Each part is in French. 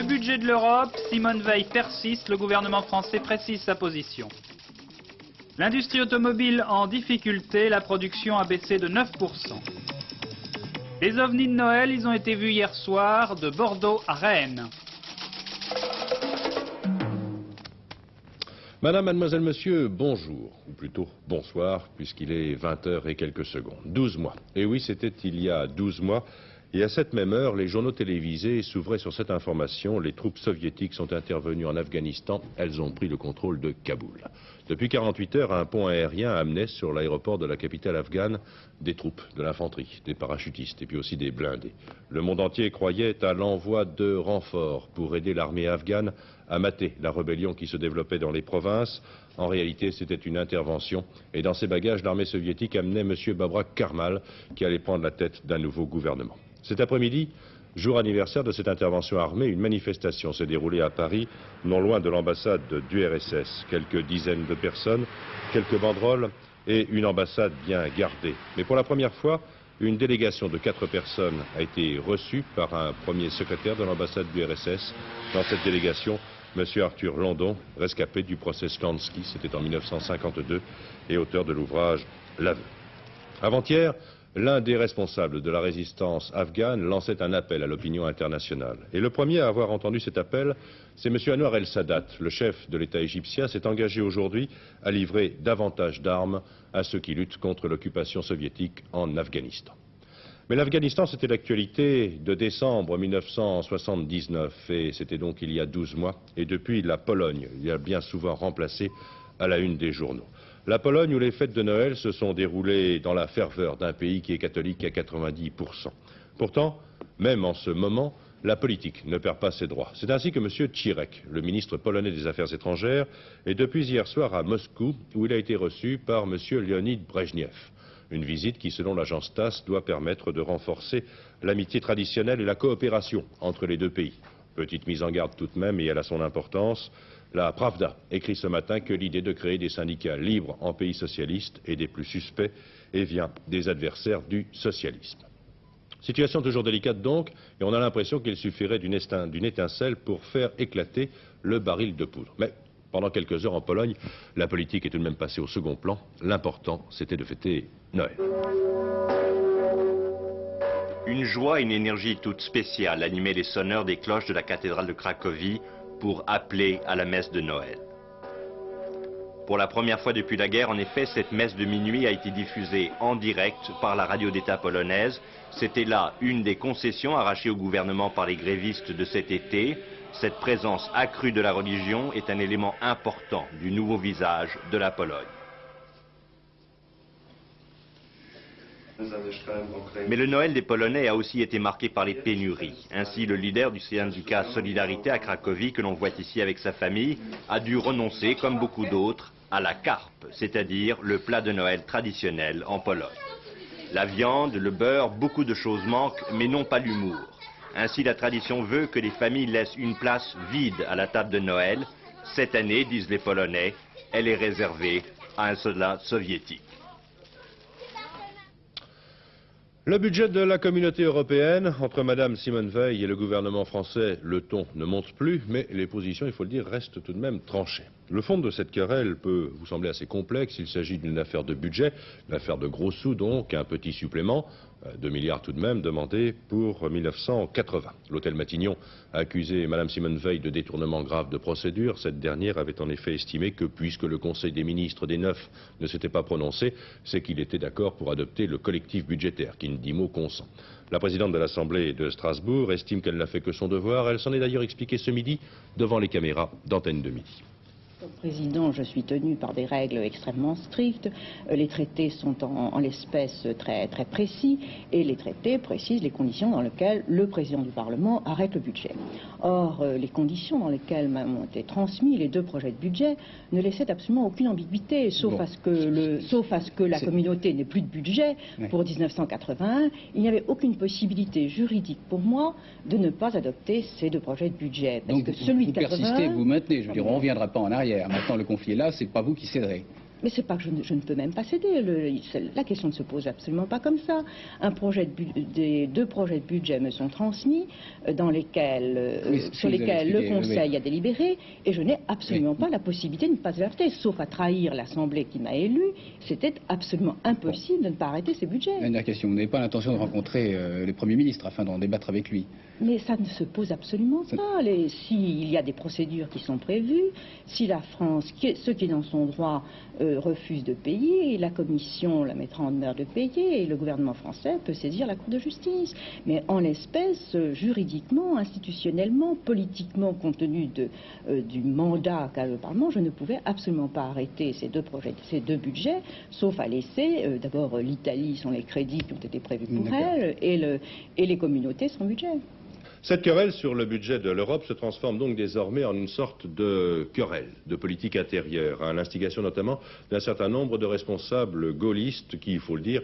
Le budget de l'Europe, Simone Veil persiste, le gouvernement français précise sa position. L'industrie automobile en difficulté, la production a baissé de 9%. Les ovnis de Noël, ils ont été vus hier soir de Bordeaux à Rennes. Madame, mademoiselle, monsieur, bonjour, ou plutôt bonsoir, puisqu'il est 20h et quelques secondes. 12 mois. Et oui, c'était il y a 12 mois. Et à cette même heure, les journaux télévisés s'ouvraient sur cette information. Les troupes soviétiques sont intervenues en Afghanistan. Elles ont pris le contrôle de Kaboul. Depuis 48 heures, un pont aérien amenait sur l'aéroport de la capitale afghane des troupes, de l'infanterie, des parachutistes et puis aussi des blindés. Le monde entier croyait à l'envoi de renforts pour aider l'armée afghane à mater la rébellion qui se développait dans les provinces. En réalité, c'était une intervention. Et dans ses bagages, l'armée soviétique amenait M. Babrak Karmal qui allait prendre la tête d'un nouveau gouvernement. Cet après-midi, jour anniversaire de cette intervention armée, une manifestation s'est déroulée à Paris, non loin de l'ambassade d'URSS. Quelques dizaines de personnes, quelques banderoles et une ambassade bien gardée. Mais pour la première fois, une délégation de 4 personnes a été reçue par un premier secrétaire de l'ambassade d'URSS. Dans cette délégation, M. Arthur London, rescapé du procès Slansky, c'était en 1952, et auteur de l'ouvrage L'aveu. Avant-hier, l'un des responsables de la résistance afghane lançait un appel à l'opinion internationale. Et le premier à avoir entendu cet appel, c'est M. Anwar el-Sadat. Le chef de l'État égyptien s'est engagé aujourd'hui à livrer davantage d'armes à ceux qui luttent contre l'occupation soviétique en Afghanistan. Mais l'Afghanistan, c'était l'actualité de décembre 1979, et c'était donc il y a 12 mois. Et depuis, la Pologne y a bien souvent remplacé à la une des journaux. La Pologne où les fêtes de Noël se sont déroulées dans la ferveur d'un pays qui est catholique à 90%. Pourtant, même en ce moment, la politique ne perd pas ses droits. C'est ainsi que M. Tchirek, le ministre polonais des Affaires étrangères, est depuis hier soir à Moscou où il a été reçu par M. Leonid Brejnev. Une visite qui, selon l'agence TASS, doit permettre de renforcer l'amitié traditionnelle et la coopération entre les deux pays. Petite mise en garde tout de même, et elle a son importance. La Pravda écrit ce matin que l'idée de créer des syndicats libres en pays socialiste est des plus suspects et vient des adversaires du socialisme. Situation toujours délicate donc, et on a l'impression qu'il suffirait d'une étincelle pour faire éclater le baril de poudre. Mais pendant quelques heures en Pologne, la politique est tout de même passée au second plan. L'important, c'était de fêter Noël. Une joie et une énergie toute spéciale animaient les sonneurs des cloches de la cathédrale de Cracovie pour appeler à la messe de Noël. Pour la première fois depuis la guerre, en effet, cette messe de minuit a été diffusée en direct par la radio d'État polonaise. C'était là une des concessions arrachées au gouvernement par les grévistes de cet été. Cette présence accrue de la religion est un élément important du nouveau visage de la Pologne. Mais le Noël des Polonais a aussi été marqué par les pénuries. Ainsi, le leader du syndicat Solidarité à Cracovie, que l'on voit ici avec sa famille, a dû renoncer, comme beaucoup d'autres, à la carpe, c'est-à-dire le plat de Noël traditionnel en Pologne. La viande, le beurre, beaucoup de choses manquent, mais non pas l'humour. Ainsi, la tradition veut que les familles laissent une place vide à la table de Noël. Cette année, disent les Polonais, elle est réservée à un soldat soviétique. Le budget de la communauté européenne, entre Madame Simone Veil et le gouvernement français, le ton ne monte plus, mais les positions, il faut le dire, restent tout de même tranchées. Le fond de cette querelle peut vous sembler assez complexe. Il s'agit d'une affaire de budget, une affaire de gros sous donc, un petit supplément, 2 milliards tout de même, demandé pour 1980. L'hôtel Matignon a accusé Mme Simone Veil de détournement grave de procédure. Cette dernière avait en effet estimé que puisque le Conseil des ministres des 9 ne s'était pas prononcé, c'est qu'il était d'accord pour adopter le collectif budgétaire, qui ne dit mot consent. La présidente de l'Assemblée de Strasbourg estime qu'elle n'a fait que son devoir. Elle s'en est d'ailleurs expliquée ce midi devant les caméras d'Antenne de Midi. Président, je suis tenu par des règles extrêmement strictes. Les traités sont en l'espèce très précis et les traités précisent les conditions dans lesquelles le président du Parlement arrête le budget. Or, les conditions dans lesquelles m'ont été transmis les 2 projets de budget ne laissaient absolument aucune ambiguïté, sauf à ce que la communauté n'ait plus de budget pour 1981. Il n'y avait aucune possibilité juridique pour moi de ne pas adopter ces 2 projets de budget. Parce donc que celui vous de 81, persistez, vous maintenez, je veux dire, on ne reviendra pas en arrière. Maintenant, le conflit est là, c'est pas vous qui céderez. Mais c'est pas que je ne peux même pas céder. La question ne se pose absolument pas comme ça. Deux projets de budget me sont transmis, sur lesquels le Conseil a délibéré, et je n'ai absolument pas la possibilité de ne pas arrêter, sauf à trahir l'Assemblée qui m'a élu. C'était absolument impossible de ne pas arrêter ces budgets. Dernière question, vous n'avez pas l'intention de rencontrer le Premier ministre afin d'en débattre avec lui? Mais ça ne se pose absolument pas. S'il y a des procédures qui sont prévues, si la France, ceux qui dans son droit, refusent de payer, la Commission la mettra en demeure de payer, et le gouvernement français peut saisir la Cour de justice. Mais en l'espèce, juridiquement, institutionnellement, politiquement, compte tenu du mandat qu'a le Parlement, je ne pouvais absolument pas arrêter ces deux budgets, sauf à laisser, d'abord l'Italie, sont les crédits qui ont été prévus pour elle, et les communautés, son budget. Cette querelle sur le budget de l'Europe se transforme donc désormais en une sorte de querelle de politique intérieure, à l'instigation notamment d'un certain nombre de responsables gaullistes qui, il faut le dire,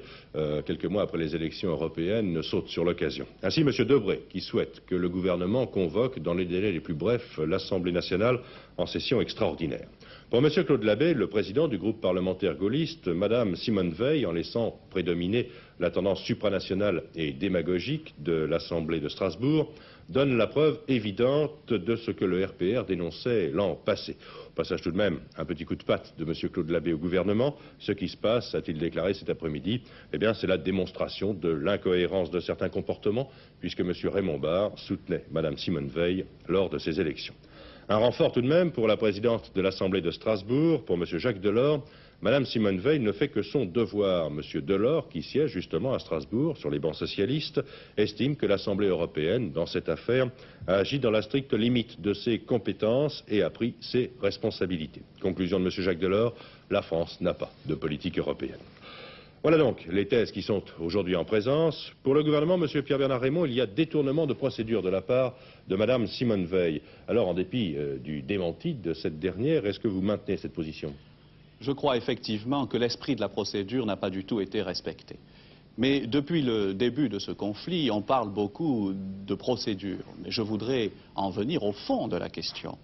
quelques mois après les élections européennes, sautent sur l'occasion. Ainsi, M. Debré, qui souhaite que le gouvernement convoque dans les délais les plus brefs l'Assemblée nationale en session extraordinaire. Pour M. Claude Labbé, le président du groupe parlementaire gaulliste, Mme Simone Veil, en laissant prédominer la tendance supranationale et démagogique de l'Assemblée de Strasbourg, donne la preuve évidente de ce que le RPR dénonçait l'an passé. Au passage tout de même, un petit coup de patte de M. Claude Labbé au gouvernement. Ce qui se passe, a-t-il déclaré cet après-midi, eh bien c'est la démonstration de l'incohérence de certains comportements, puisque M. Raymond Barre soutenait Mme Simone Veil lors de ces élections. Un renfort tout de même pour la présidente de l'Assemblée de Strasbourg, pour M. Jacques Delors. Mme Simone Veil ne fait que son devoir. M. Delors, qui siège justement à Strasbourg, sur les bancs socialistes, estime que l'Assemblée européenne, dans cette affaire, a agi dans la stricte limite de ses compétences et a pris ses responsabilités. Conclusion de M. Jacques Delors, la France n'a pas de politique européenne. Voilà donc les thèses qui sont aujourd'hui en présence. Pour le gouvernement, M. Pierre-Bernard Rémond, il y a détournement de procédure de la part de Mme Simone Veil. Alors, en dépit du démenti de cette dernière, est-ce que vous maintenez cette position ? Je crois effectivement que l'esprit de la procédure n'a pas du tout été respecté. Mais depuis le début de ce conflit, on parle beaucoup de procédure. Mais je voudrais en venir au fond de la question.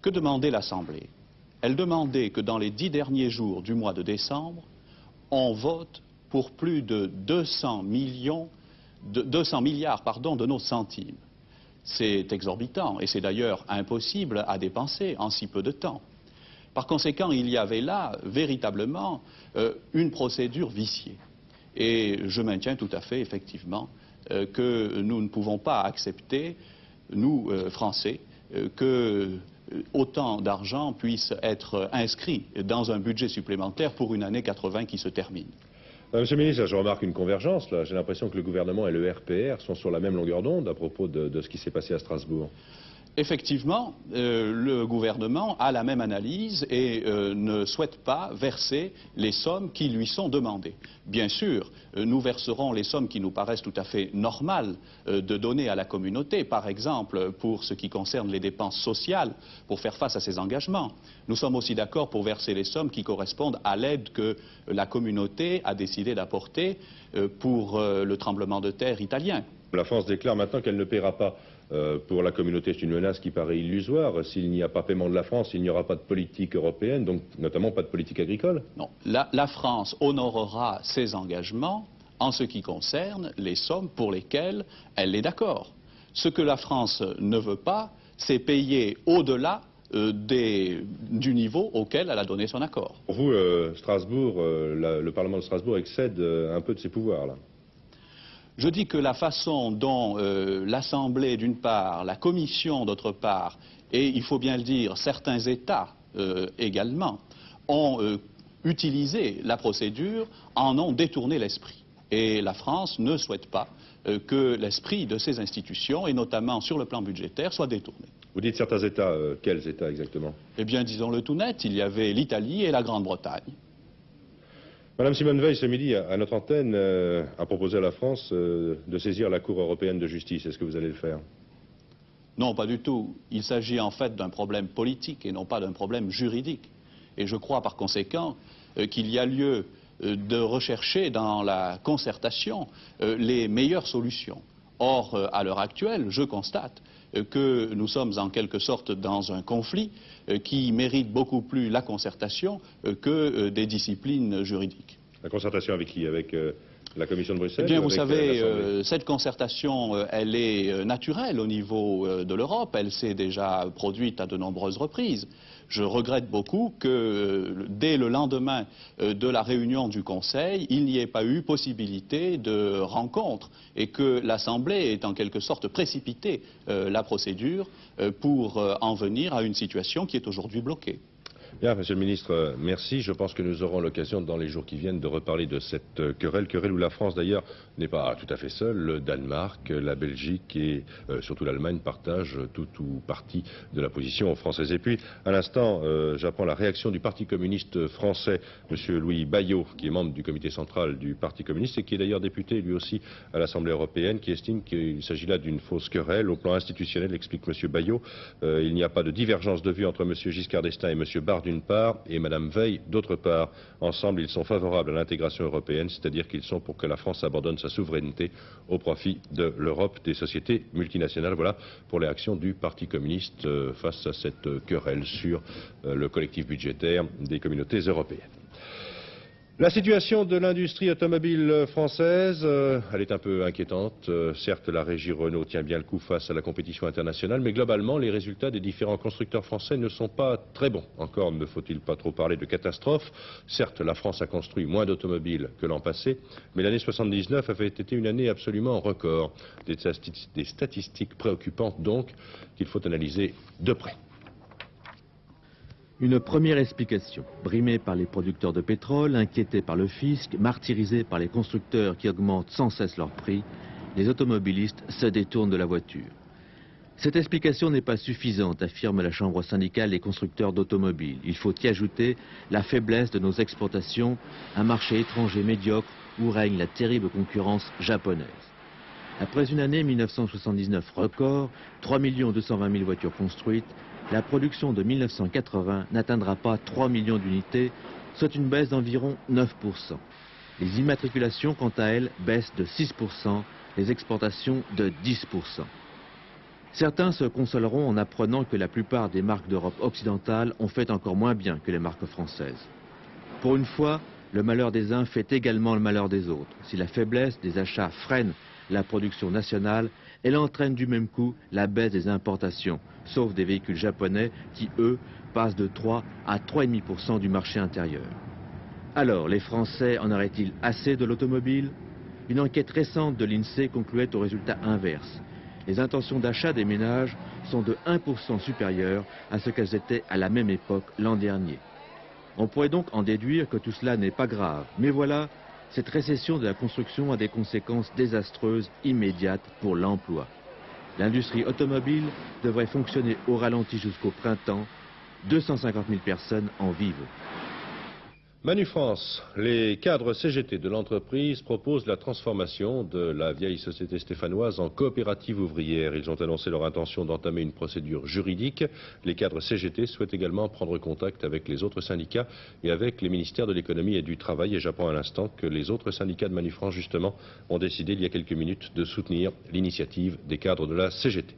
Que demandait l'Assemblée? Elle demandait que dans les 10 derniers jours du mois de décembre, on vote pour plus de 200 milliards de nos centimes. C'est exorbitant et c'est d'ailleurs impossible à dépenser en si peu de temps. Par conséquent, il y avait là véritablement une procédure viciée. Et je maintiens tout à fait, effectivement, que nous ne pouvons pas accepter, nous, Français, que autant d'argent puisse être inscrit dans un budget supplémentaire pour une année 80 qui se termine. Monsieur le ministre, je remarque une convergence là. J'ai l'impression que le gouvernement et le RPR sont sur la même longueur d'onde à propos de ce qui s'est passé à Strasbourg. Effectivement, le gouvernement a la même analyse et ne souhaite pas verser les sommes qui lui sont demandées. Bien sûr, nous verserons les sommes qui nous paraissent tout à fait normales de donner à la communauté, par exemple pour ce qui concerne les dépenses sociales, pour faire face à ces engagements. Nous sommes aussi d'accord pour verser les sommes qui correspondent à l'aide que la communauté a décidé d'apporter pour le tremblement de terre italien. La France déclare maintenant qu'elle ne paiera pas. Pour la communauté, c'est une menace qui paraît illusoire. S'il n'y a pas paiement de la France, il n'y aura pas de politique européenne, donc notamment pas de politique agricole. Non, la France honorera ses engagements en ce qui concerne les sommes pour lesquelles elle est d'accord. Ce que la France ne veut pas, c'est payer au-delà du niveau auquel elle a donné son accord. Pour vous, Strasbourg, le Parlement de Strasbourg excède un peu de ses pouvoirs, là. Je dis que la façon dont l'Assemblée, d'une part, la Commission, d'autre part, et il faut bien le dire, certains États également, ont utilisé la procédure, en ont détourné l'esprit. Et la France ne souhaite pas que l'esprit de ces institutions, et notamment sur le plan budgétaire, soit détourné. Vous dites certains États, quels États exactement? Eh bien, disons-le tout net, il y avait l'Italie et la Grande-Bretagne. Madame Simone Veil, ce midi, à notre antenne, a proposé à la France de saisir la Cour européenne de justice. Est-ce que vous allez le faire? Non, pas du tout. Il s'agit en fait d'un problème politique et non pas d'un problème juridique. Et je crois par conséquent qu'il y a lieu de rechercher dans la concertation les meilleures solutions. Or, à l'heure actuelle, je constate que nous sommes en quelque sorte dans un conflit qui mérite beaucoup plus la concertation que des disciplines juridiques. La concertation avec qui? Avec la Commission de Bruxelles? Eh bien, vous avec, savez, cette concertation, elle est naturelle au niveau de l'Europe. Elle s'est déjà produite à de nombreuses reprises. Je regrette beaucoup que dès le lendemain de la réunion du Conseil, il n'y ait pas eu possibilité de rencontre et que l'Assemblée ait en quelque sorte précipité la procédure pour en venir à une situation qui est aujourd'hui bloquée. Bien, Monsieur le Ministre, merci. Je pense que nous aurons l'occasion dans les jours qui viennent de reparler de cette querelle où la France d'ailleurs n'est pas tout à fait seule. Le Danemark, la Belgique et surtout l'Allemagne partagent tout ou partie de la position française. Et puis, à l'instant, j'apprends la réaction du Parti communiste français, Monsieur Louis Bayot, qui est membre du comité central du Parti communiste et qui est d'ailleurs député lui aussi à l'Assemblée européenne, qui estime qu'il s'agit là d'une fausse querelle. Au plan institutionnel, explique Monsieur Bayot, il n'y a pas de divergence de vue entre Monsieur Giscard d'Estaing et Monsieur Barr d'une part et Madame Veil d'autre part. Ensemble, ils sont favorables à l'intégration européenne, c'est-à-dire qu'ils sont pour que la France abandonne sa souveraineté au profit de l'Europe des sociétés multinationales. Voilà pour les actions du Parti communiste face à cette querelle sur le collectif budgétaire des communautés européennes. La situation de l'industrie automobile française, elle est un peu inquiétante. Certes, la régie Renault tient bien le coup face à la compétition internationale, mais globalement, les résultats des différents constructeurs français ne sont pas très bons. Encore ne faut-il pas trop parler de catastrophe. Certes, la France a construit moins d'automobiles que l'an passé, mais l'année 79 avait été une année absolument record. Des statistiques préoccupantes donc qu'il faut analyser de près. Une première explication. Brimés par les producteurs de pétrole, inquiétés par le fisc, martyrisés par les constructeurs qui augmentent sans cesse leur prix, les automobilistes se détournent de la voiture. Cette explication n'est pas suffisante, affirme la Chambre syndicale des constructeurs d'automobiles. Il faut y ajouter la faiblesse de nos exportations, un marché étranger médiocre où règne la terrible concurrence japonaise. Après une année 1979 record, 3 220 000 voitures construites, la production de 1980 n'atteindra pas 3 millions d'unités, soit une baisse d'environ 9%. Les immatriculations, quant à elles, baissent de 6%, les exportations de 10%. Certains se consoleront en apprenant que la plupart des marques d'Europe occidentale ont fait encore moins bien que les marques françaises. Pour une fois, le malheur des uns fait également le malheur des autres. Si la faiblesse des achats freine la production nationale, elle entraîne du même coup la baisse des importations, sauf des véhicules japonais qui, eux, passent de 3 à 3,5% du marché intérieur. Alors, les Français en auraient-ils assez de l'automobile? Une enquête récente de l'INSEE concluait au résultat inverse. Les intentions d'achat des ménages sont de 1% supérieures à ce qu'elles étaient à la même époque l'an dernier. On pourrait donc en déduire que tout cela n'est pas grave, mais voilà, cette récession de la construction a des conséquences désastreuses immédiates pour l'emploi. L'industrie automobile devrait fonctionner au ralenti jusqu'au printemps. 250 000 personnes en vivent. Manu France, les cadres CGT de l'entreprise proposent la transformation de la vieille société stéphanoise en coopérative ouvrière. Ils ont annoncé leur intention d'entamer une procédure juridique. Les cadres CGT souhaitent également prendre contact avec les autres syndicats et avec les ministères de l'économie et du travail. Et j'apprends à l'instant que les autres syndicats de Manu France, justement, ont décidé il y a quelques minutes de soutenir l'initiative des cadres de la CGT.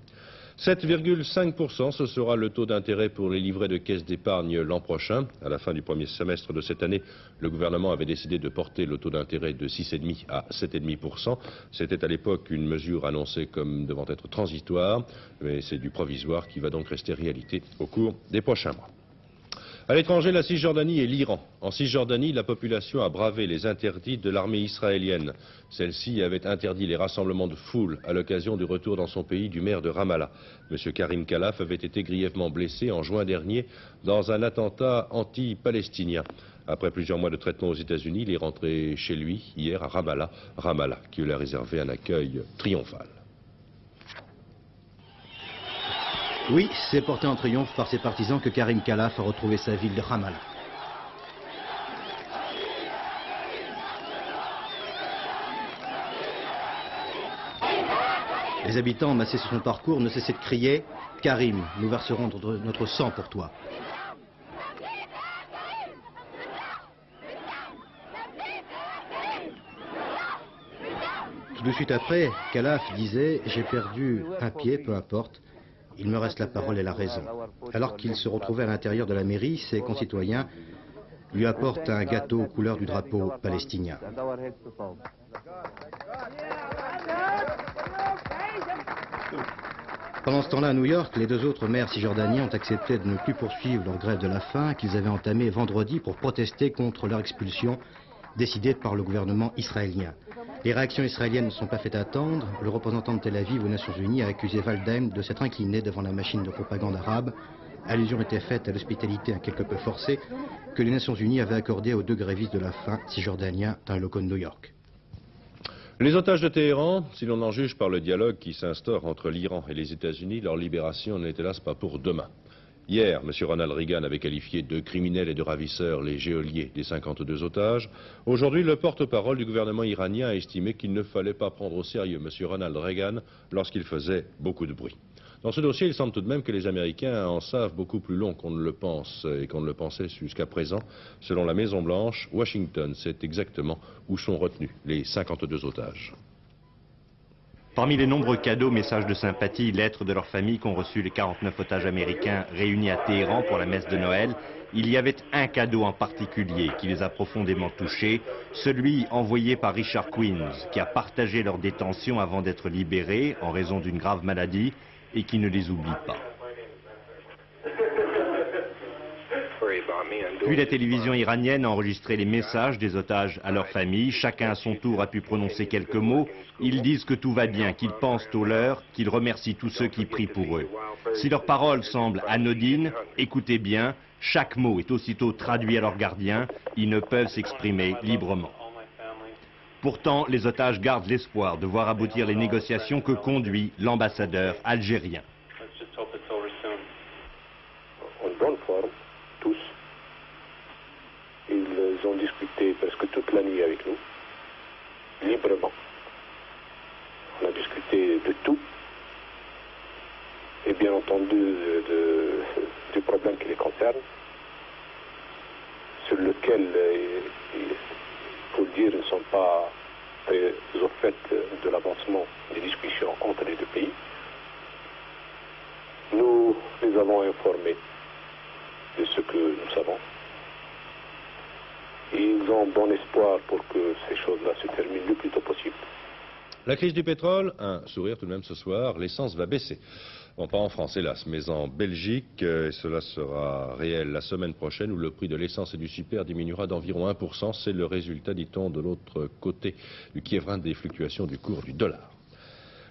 7,5%, ce sera le taux d'intérêt pour les livrets de caisse d'épargne l'an prochain. À la fin du premier semestre de cette année, le gouvernement avait décidé de porter le taux d'intérêt de 6,5 à 7,5%. C'était à l'époque une mesure annoncée comme devant être transitoire, mais c'est du provisoire qui va donc rester réalité au cours des prochains mois. À l'étranger, la Cisjordanie et l'Iran. En Cisjordanie, la population a bravé les interdits de l'armée israélienne. Celle-ci avait interdit les rassemblements de foule à l'occasion du retour dans son pays du maire de Ramallah. M. Karim Khalaf avait été grièvement blessé en juin dernier dans un attentat anti-palestinien. Après plusieurs mois de traitement aux États-Unis, il est rentré chez lui hier à Ramallah, qui lui a réservé un accueil triomphal. Oui, c'est porté en triomphe par ses partisans que Karim Khalaf a retrouvé sa ville de Ramallah. Les habitants massés sur son parcours ne cessaient de crier « Karim, nous verserons notre sang pour toi ». Tout de suite après, Khalaf disait « J'ai perdu un pied, peu importe. Il me reste la parole et la raison. Alors qu'il se retrouvait à l'intérieur de la mairie, ses concitoyens lui apportent un gâteau aux couleurs du drapeau palestinien. Pendant ce temps-là, à New York, les deux autres maires cisjordaniens ont accepté de ne plus poursuivre leur grève de la faim qu'ils avaient entamée vendredi pour protester contre leur expulsion décidée par le gouvernement israélien. Les réactions israéliennes ne sont pas faites attendre. Le représentant de Tel Aviv aux Nations Unies a accusé Waldheim de s'être incliné devant la machine de propagande arabe. Allusion était faite à l'hospitalité quelque peu forcée que les Nations Unies avaient accordée aux deux grévistes de la faim cisjordaniens dans les locaux de New York. Les otages de Téhéran, si l'on en juge par le dialogue qui s'instaure entre l'Iran et les États-Unis, leur libération n'est hélas pas pour demain. Hier, M. Ronald Reagan avait qualifié de criminels et de ravisseurs les geôliers des 52 otages. Aujourd'hui, le porte-parole du gouvernement iranien a estimé qu'il ne fallait pas prendre au sérieux M. Ronald Reagan lorsqu'il faisait beaucoup de bruit. Dans ce dossier, il semble tout de même que les Américains en savent beaucoup plus long qu'on ne le pense et qu'on ne le pensait jusqu'à présent. Selon la Maison-Blanche, Washington sait exactement où sont retenus les 52 otages. Parmi les nombreux cadeaux, messages de sympathie, lettres de leur famille qu'ont reçus les 49 otages américains réunis à Téhéran pour la messe de Noël, il y avait un cadeau en particulier qui les a profondément touchés, celui envoyé par Richard Queens, qui a partagé leur détention avant d'être libéré en raison d'une grave maladie et qui ne les oublie pas. Puis la télévision iranienne a enregistré les messages des otages à leur famille. Chacun à son tour a pu prononcer quelques mots. Ils disent que tout va bien, qu'ils pensent aux leurs, qu'ils remercient tous ceux qui prient pour eux. Si leurs paroles semblent anodines, écoutez bien, chaque mot est aussitôt traduit à leurs gardiens. Ils ne peuvent s'exprimer librement. Pourtant, les otages gardent l'espoir de voir aboutir les négociations que conduit l'ambassadeur algérien. En bonne forme, tous. Ils ont discuté presque toute la nuit avec nous, librement. On a discuté de tout, et bien entendu du problème qui les concerne, sur lequel, il faut le dire, ils ne sont pas très au fait de l'avancement des discussions entre les deux pays. Nous les avons informés de ce que nous savons. Et ils ont bon espoir pour que ces choses-là se terminent le plus tôt possible. La crise du pétrole, un sourire tout de même ce soir, l'essence va baisser. Bon, pas en France hélas, mais en Belgique, et cela sera réel la semaine prochaine où le prix de l'essence et du super diminuera d'environ 1%. C'est le résultat, dit-on, de l'autre côté du Kievrin des fluctuations du cours du dollar.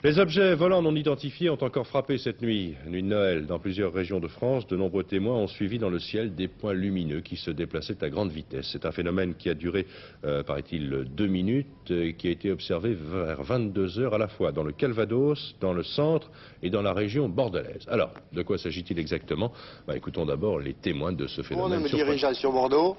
Les objets volants non identifiés ont encore frappé cette nuit de Noël. Dans plusieurs régions de France, de nombreux témoins ont suivi dans le ciel des points lumineux qui se déplaçaient à grande vitesse. C'est un phénomène qui a duré, paraît-il, 2 minutes et qui a été observé vers 22 heures à la fois dans le Calvados, dans le centre et dans la région bordelaise. Alors, de quoi s'agit-il exactement? Écoutons d'abord les témoins de ce phénomène. On me dirigeant sur Bordeaux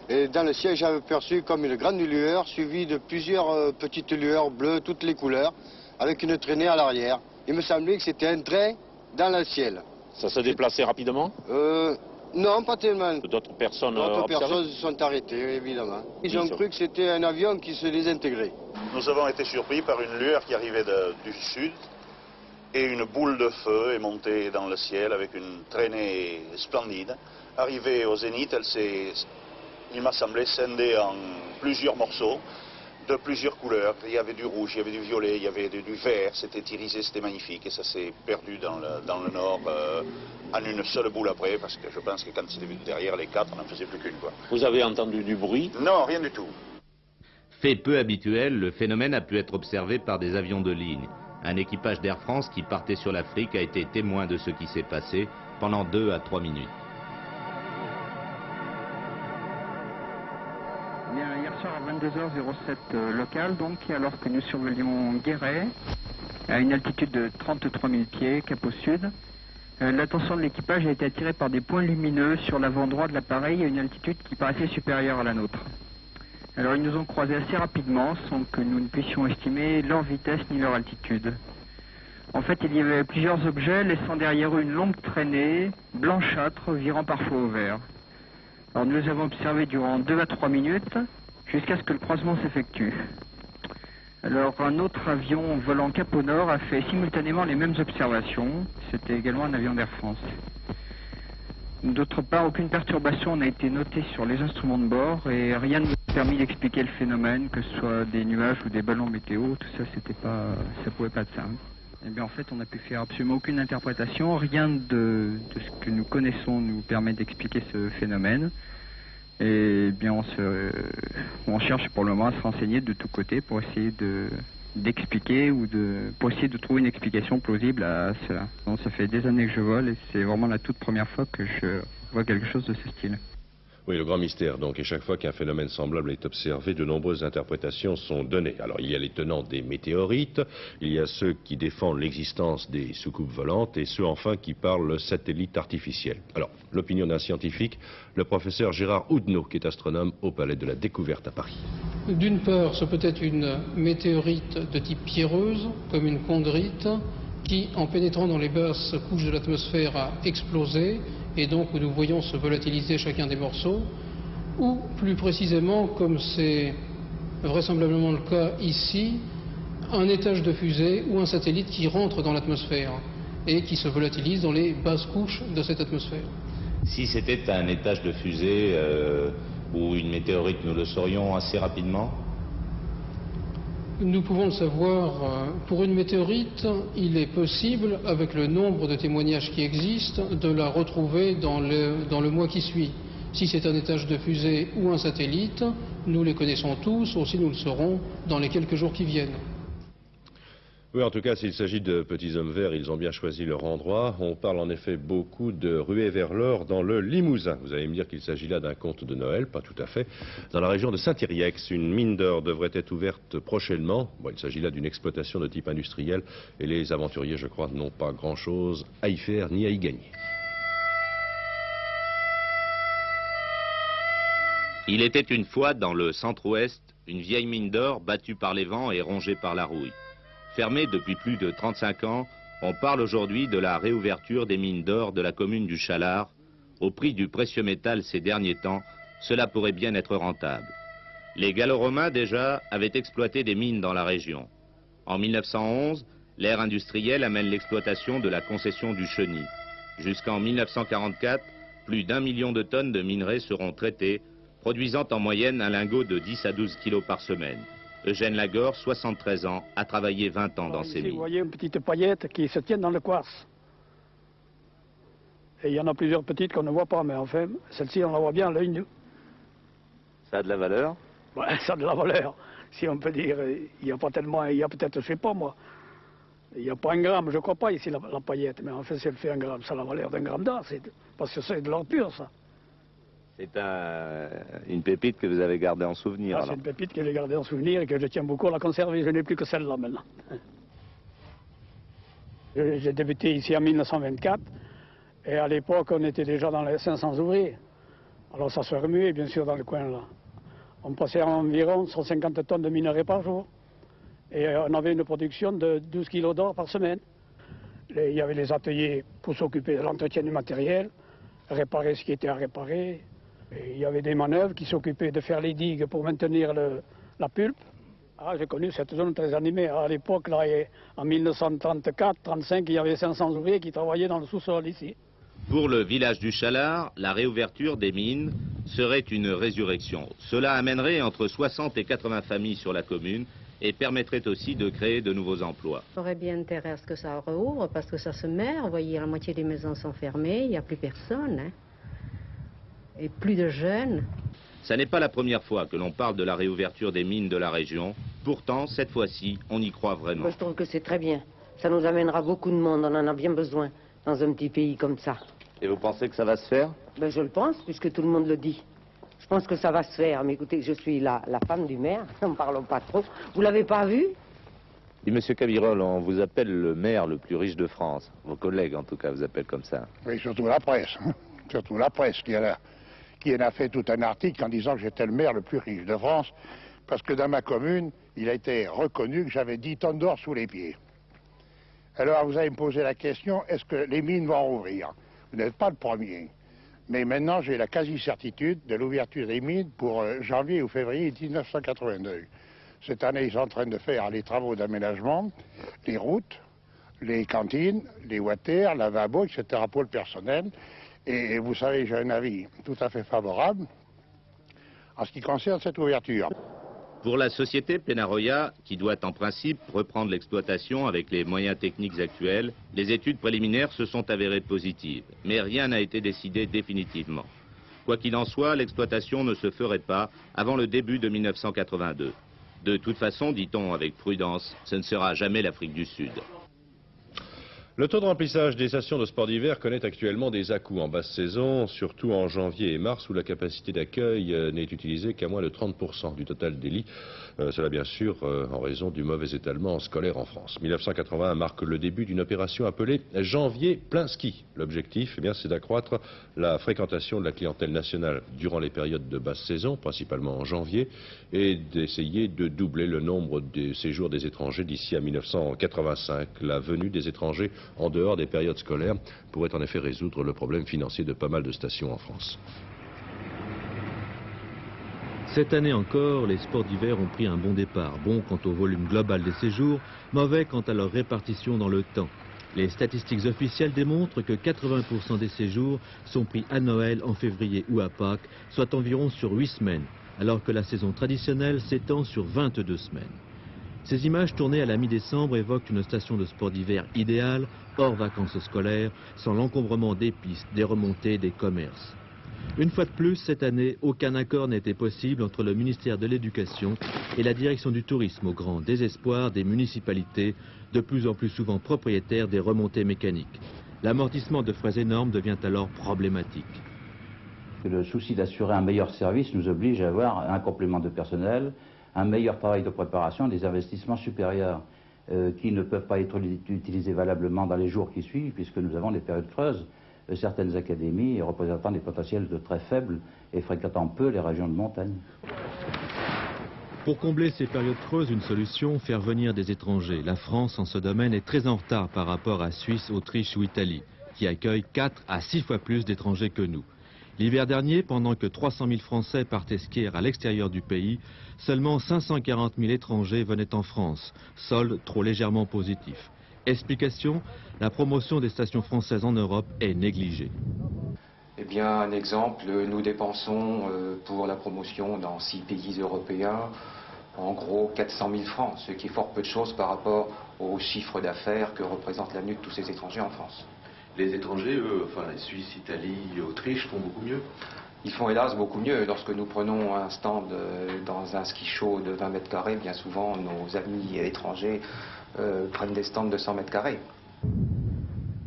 et dans le ciel j'avais perçu comme une grande lueur suivie de plusieurs petites lueurs bleues, toutes les couleurs, avec une traînée à l'arrière. Il me semblait que c'était un train dans le ciel. Ça se déplaçait rapidement? Non, pas tellement. D'autres personnes se sont arrêtées, évidemment. Ils ont cru que c'était un avion qui se désintégrait. Nous avons été surpris par une lueur qui arrivait du sud et une boule de feu est montée dans le ciel avec une traînée splendide. Arrivée au zénith, elle s'est, il m'a semblé, scindée en plusieurs morceaux de plusieurs couleurs. Il y avait du rouge, il y avait du violet, il y avait du vert, c'était irisé, c'était magnifique et ça s'est perdu dans le nord en une seule boule après parce que je pense que quand c'était vu derrière les quatre, on n'en faisait plus qu'une. Vous avez entendu du bruit? Non, rien du tout. Fait peu habituel, le phénomène a pu être observé par des avions de ligne. Un équipage d'Air France qui partait sur l'Afrique a été témoin de ce qui s'est passé pendant 2 à 3 minutes. Hier soir à 22h07 local, donc, alors que nous survolions Guéret, à une altitude de 33 000 pieds, cap au sud, l'attention de l'équipage a été attirée par des points lumineux sur l'avant droit de l'appareil à une altitude qui paraissait supérieure à la nôtre. Alors ils nous ont croisés assez rapidement sans que nous ne puissions estimer leur vitesse ni leur altitude. En fait, il y avait plusieurs objets laissant derrière eux une longue traînée, blanchâtre, virant parfois au vert. Alors nous les avons observés durant 2 à 3 minutes, jusqu'à ce que le croisement s'effectue. Alors un autre avion volant cap au nord a fait simultanément les mêmes observations. C'était également un avion d'Air France. D'autre part, aucune perturbation n'a été notée sur les instruments de bord et rien ne nous a permis d'expliquer le phénomène, que ce soit des nuages ou des ballons météo, tout ça, ça pouvait pas être ça. Eh bien, en fait, on n'a pu faire absolument aucune interprétation. Rien de ce que nous connaissons nous permet d'expliquer ce phénomène. Et bien, on cherche pour le moment à se renseigner de tous côtés pour essayer d'expliquer pour essayer de trouver une explication plausible à cela. Donc, ça fait des années que je vole et c'est vraiment la toute première fois que je vois quelque chose de ce style. Oui, le grand mystère, donc, et chaque fois qu'un phénomène semblable est observé, de nombreuses interprétations sont données. Alors, il y a les tenants des météorites, il y a ceux qui défendent l'existence des soucoupes volantes, et ceux, enfin, qui parlent satellites artificiels. Alors, l'opinion d'un scientifique, le professeur Gérard Oudneau, qui est astronome au Palais de la Découverte à Paris. D'une part, ce peut être une météorite de type pierreuse, comme une chondrite, qui, en pénétrant dans les basses couches de l'atmosphère, a explosé, et donc où nous voyons se volatiliser chacun des morceaux, ou plus précisément, comme c'est vraisemblablement le cas ici, un étage de fusée ou un satellite qui rentre dans l'atmosphère et qui se volatilise dans les basses couches de cette atmosphère. Si c'était un étage de fusée ou une météorite, nous le saurions assez rapidement? Nous pouvons le savoir. Pour une météorite, il est possible, avec le nombre de témoignages qui existent, de la retrouver dans le mois qui suit. Si c'est un étage de fusée ou un satellite, nous les connaissons tous, aussi nous le saurons dans les quelques jours qui viennent. Oui, en tout cas, s'il s'agit de petits hommes verts, ils ont bien choisi leur endroit. On parle en effet beaucoup de ruée vers l'or dans le Limousin. Vous allez me dire qu'il s'agit là d'un conte de Noël, pas tout à fait. Dans la région de Saint-Yrieix, une mine d'or devrait être ouverte prochainement. Bon, il s'agit là d'une exploitation de type industriel et les aventuriers, je crois, n'ont pas grand-chose à y faire ni à y gagner. Il était une fois, dans le centre-ouest, une vieille mine d'or battue par les vents et rongée par la rouille. Fermée depuis plus de 35 ans, on parle aujourd'hui de la réouverture des mines d'or de la commune du Chalard. Au prix du précieux métal ces derniers temps, cela pourrait bien être rentable. Les Gallo-Romains, déjà, avaient exploité des mines dans la région. En 1911, l'ère industrielle amène l'exploitation de la concession du chenil. Jusqu'en 1944, plus d'1 million de tonnes de minerais seront traitées, produisant en moyenne un lingot de 10 à 12 kilos par semaine. Eugène Lagore, 73 ans, a travaillé 20 ans dans ces mines. Vous voyez une petite paillette qui se tient dans le quartz. Et il y en a plusieurs petites qu'on ne voit pas, mais enfin, celle-ci, on la voit bien à l'œil nu. Ça a de la valeur? Ouais, ça a de la valeur. Si on peut dire, il n'y a pas tellement, il y a peut-être, je sais pas moi, il n'y a pas un gramme, je crois pas ici, la paillette, mais en fait, si elle fait un gramme, ça a la valeur d'un gramme d'or, parce que c'est de l'or pur, ça. C'est une pépite que vous avez gardée en souvenir. C'est une pépite que j'ai gardée en souvenir et que je tiens beaucoup à la conserver. Je n'ai plus que celle-là maintenant. J'ai débuté ici en 1924 et à l'époque on était déjà dans les 500 ouvriers. Alors ça se remuait bien sûr dans le coin là. On passait environ 150 tonnes de minerais par jour et on avait une production de 12 kilos d'or par semaine. Il y avait les ateliers pour s'occuper de l'entretien du matériel, réparer ce qui était à réparer. Et il y avait des manœuvres qui s'occupaient de faire les digues pour maintenir la pulpe. Ah, j'ai connu cette zone très animée. À l'époque, là, en 1934-35, il y avait 500 ouvriers qui travaillaient dans le sous-sol ici. Pour le village du Chalard, la réouverture des mines serait une résurrection. Cela amènerait entre 60 et 80 familles sur la commune et permettrait aussi de créer de nouveaux emplois. J'aurais bien intérêt à ce que ça rouvre parce que ça se meurt. Vous voyez, la moitié des maisons sont fermées, il n'y a plus personne. Hein. Et plus de jeunes. Ça n'est pas la première fois que l'on parle de la réouverture des mines de la région. Pourtant, cette fois-ci, on y croit vraiment. Moi, je trouve que c'est très bien. Ça nous amènera beaucoup de monde, on en a bien besoin dans un petit pays comme ça. Et vous pensez que ça va se faire? Ben, je le pense, puisque tout le monde le dit. Je pense que ça va se faire. Mais écoutez, je suis la femme du maire, n'en parlons pas trop. Vous l'avez pas vu? Dis, monsieur Cabirol, on vous appelle le maire le plus riche de France. Vos collègues, en tout cas, vous appellent comme ça. Oui, surtout la presse. Surtout la presse qui en a fait tout un article en disant que j'étais le maire le plus riche de France, parce que dans ma commune, il a été reconnu que j'avais 10 tonnes d'or sous les pieds. Alors vous allez me poser la question, est-ce que les mines vont rouvrir? Vous n'êtes pas le premier. Mais maintenant, j'ai la quasi-certitude de l'ouverture des mines pour janvier ou février 1982. Cette année, ils sont en train de faire les travaux d'aménagement, les routes, les cantines, les water, lavabo, etc. pour le personnel. Et vous savez, j'ai un avis tout à fait favorable en ce qui concerne cette ouverture. Pour la société Penaroya, qui doit en principe reprendre l'exploitation avec les moyens techniques actuels, les études préliminaires se sont avérées positives, mais rien n'a été décidé définitivement. Quoi qu'il en soit, l'exploitation ne se ferait pas avant le début de 1982. De toute façon, dit-on avec prudence, ce ne sera jamais l'Afrique du Sud. Le taux de remplissage des stations de sport d'hiver connaît actuellement des à-coups en basse saison, surtout en janvier et mars où la capacité d'accueil n'est utilisée qu'à moins de 30% du total des lits. Cela bien sûr en raison du mauvais étalement scolaire en France. 1981 marque le début d'une opération appelée Janvier plein ski. L'objectif, c'est d'accroître la fréquentation de la clientèle nationale durant les périodes de basse saison, principalement en janvier, et d'essayer de doubler le nombre de séjours des étrangers d'ici à 1985. La venue des étrangers en dehors des périodes scolaires pourrait en effet résoudre le problème financier de pas mal de stations en France. Cette année encore, les sports d'hiver ont pris un bon départ, bon quant au volume global des séjours, mauvais quant à leur répartition dans le temps. Les statistiques officielles démontrent que 80% des séjours sont pris à Noël, en février ou à Pâques, soit environ sur 8 semaines, alors que la saison traditionnelle s'étend sur 22 semaines. Ces images tournées à la mi-décembre évoquent une station de sport d'hiver idéale, hors vacances scolaires, sans l'encombrement des pistes, des remontées, des commerces. Une fois de plus, cette année, aucun accord n'était possible entre le ministère de l'Éducation et la direction du tourisme, au grand désespoir des municipalités, de plus en plus souvent propriétaires des remontées mécaniques. L'amortissement de frais énormes devient alors problématique. Le souci d'assurer un meilleur service nous oblige à avoir un complément de personnel, un meilleur travail de préparation, des investissements supérieurs qui ne peuvent pas être utilisés valablement dans les jours qui suivent, puisque nous avons des périodes creuses. Certaines académies représentant des potentiels de très faibles et fréquentant peu les régions de montagne. Pour combler ces périodes creuses, une solution, faire venir des étrangers. La France, en ce domaine, est très en retard par rapport à Suisse, Autriche ou Italie, qui accueillent 4 à 6 fois plus d'étrangers que nous. L'hiver dernier, pendant que 300 000 Français partaient skier à l'extérieur du pays, seulement 540 000 étrangers venaient en France, solde trop légèrement positif. Explication, la promotion des stations françaises en Europe est négligée. Eh bien, un exemple, nous dépensons pour la promotion dans 6 pays européens en gros 400 000 francs, ce qui est fort peu de choses par rapport au chiffre d'affaires que représente l'avenue de tous ces étrangers en France. Les étrangers, eux, enfin les Suisses, Italie, Autriche, font beaucoup mieux. Ils font hélas beaucoup mieux. Lorsque nous prenons un stand dans un ski show de 20 mètres carrés, bien souvent nos amis étrangers prennent des stands de 100 mètres carrés.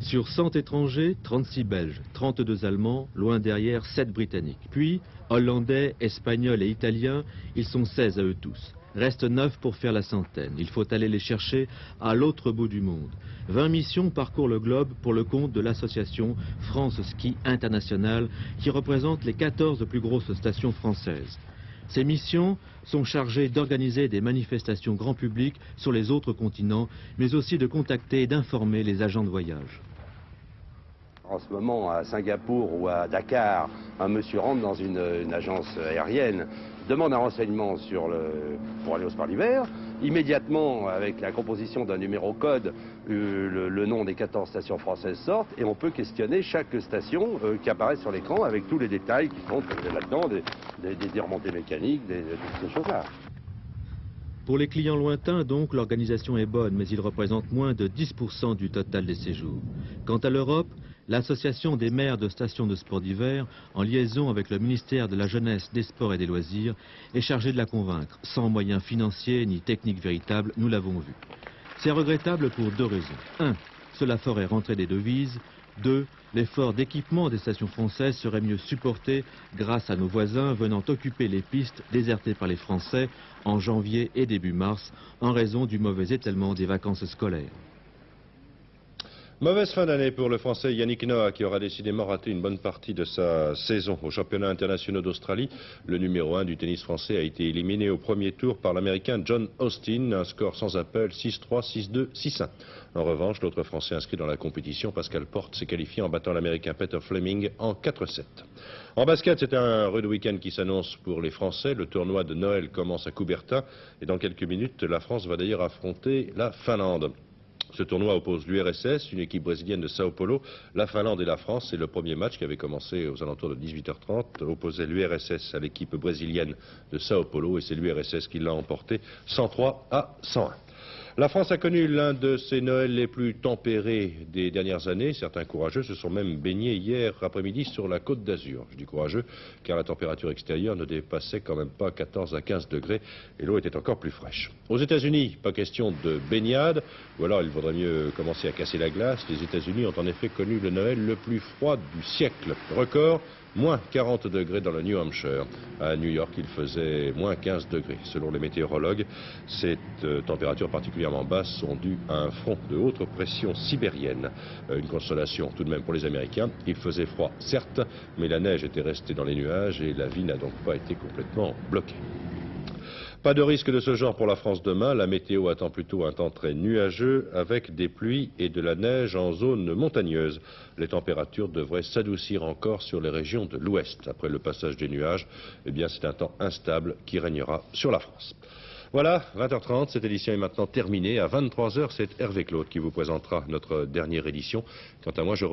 Sur 100 étrangers, 36 Belges, 32 Allemands, loin derrière 7 Britanniques. Puis, Hollandais, Espagnols et Italiens, ils sont 16 à eux tous. Reste 9 pour faire la centaine. Il faut aller les chercher à l'autre bout du monde. 20 missions parcourent le globe pour le compte de l'association France Ski International, qui représente les 14 plus grosses stations françaises. Ces missions sont chargées d'organiser des manifestations grand public sur les autres continents, mais aussi de contacter et d'informer les agents de voyage. En ce moment, à Singapour ou à Dakar, un monsieur rentre dans une agence aérienne, demande un renseignement pour aller au sport d'hiver. Immédiatement, avec la composition d'un numéro code, le nom des 14 stations françaises sortent et on peut questionner chaque station qui apparaît sur l'écran avec tous les détails qui sont là-dedans, des remontées mécaniques, toutes ces choses-là. Pour les clients lointains, donc, l'organisation est bonne, mais ils représentent moins de 10% du total des séjours. Quant à l'Europe, l'association des maires de stations de sport d'hiver, en liaison avec le ministère de la Jeunesse, des Sports et des Loisirs, est chargée de la convaincre, sans moyens financiers ni techniques véritables, nous l'avons vu. C'est regrettable pour 2 raisons. 1. Cela ferait rentrer des devises. 2. L'effort d'équipement des stations françaises serait mieux supporté grâce à nos voisins venant occuper les pistes désertées par les Français en janvier et début mars en raison du mauvais étalement des vacances scolaires. Mauvaise fin d'année pour le Français Yannick Noah qui aura décidément raté une bonne partie de sa saison. Au championnat international d'Australie, le numéro 1 du tennis français a été éliminé au premier tour par l'Américain John Austin, un score sans appel 6-3, 6-2, 6-1. En revanche, l'autre Français inscrit dans la compétition, Pascal Porte, s'est qualifié en battant l'Américain Peter Fleming en 4-7. En basket, c'est un rude week-end qui s'annonce pour les Français. Le tournoi de Noël commence à Coubertin et dans quelques minutes, la France va d'ailleurs affronter la Finlande. Ce tournoi oppose l'URSS, une équipe brésilienne de Sao Paulo, la Finlande et la France. C'est le premier match qui avait commencé aux alentours de 18h30, opposait l'URSS à l'équipe brésilienne de Sao Paulo et c'est l'URSS qui l'a emporté 103 à 101. La France a connu l'un de ses Noëls les plus tempérés des dernières années. Certains courageux se sont même baignés hier après-midi sur la Côte d'Azur. Je dis courageux car la température extérieure ne dépassait quand même pas 14 à 15 degrés et l'eau était encore plus fraîche. Aux États-Unis, pas question de baignade, ou alors il vaudrait mieux commencer à casser la glace. Les États-Unis ont en effet connu le Noël le plus froid du siècle. Record, moins 40 degrés dans le New Hampshire. À New York, il faisait moins 15 degrés. Selon les météorologues, ces températures particulièrement basses sont dues à un front de haute pression sibérienne. Une consolation tout de même pour les Américains. Il faisait froid, certes, mais la neige était restée dans les nuages et la vie n'a donc pas été complètement bloquée. Pas de risque de ce genre pour la France demain. La météo attend plutôt un temps très nuageux avec des pluies et de la neige en zone montagneuse. Les températures devraient s'adoucir encore sur les régions de l'ouest. Après le passage des nuages, eh bien c'est un temps instable qui régnera sur la France. Voilà, 20h30, cette édition est maintenant terminée. À 23h, c'est Hervé Claude qui vous présentera notre dernière édition. Quant à moi, je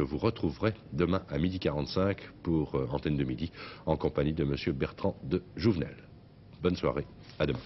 vous retrouverai demain à 12h45 pour Antenne de Midi en compagnie de M. Bertrand de Jouvenel. Bonne soirée, à demain.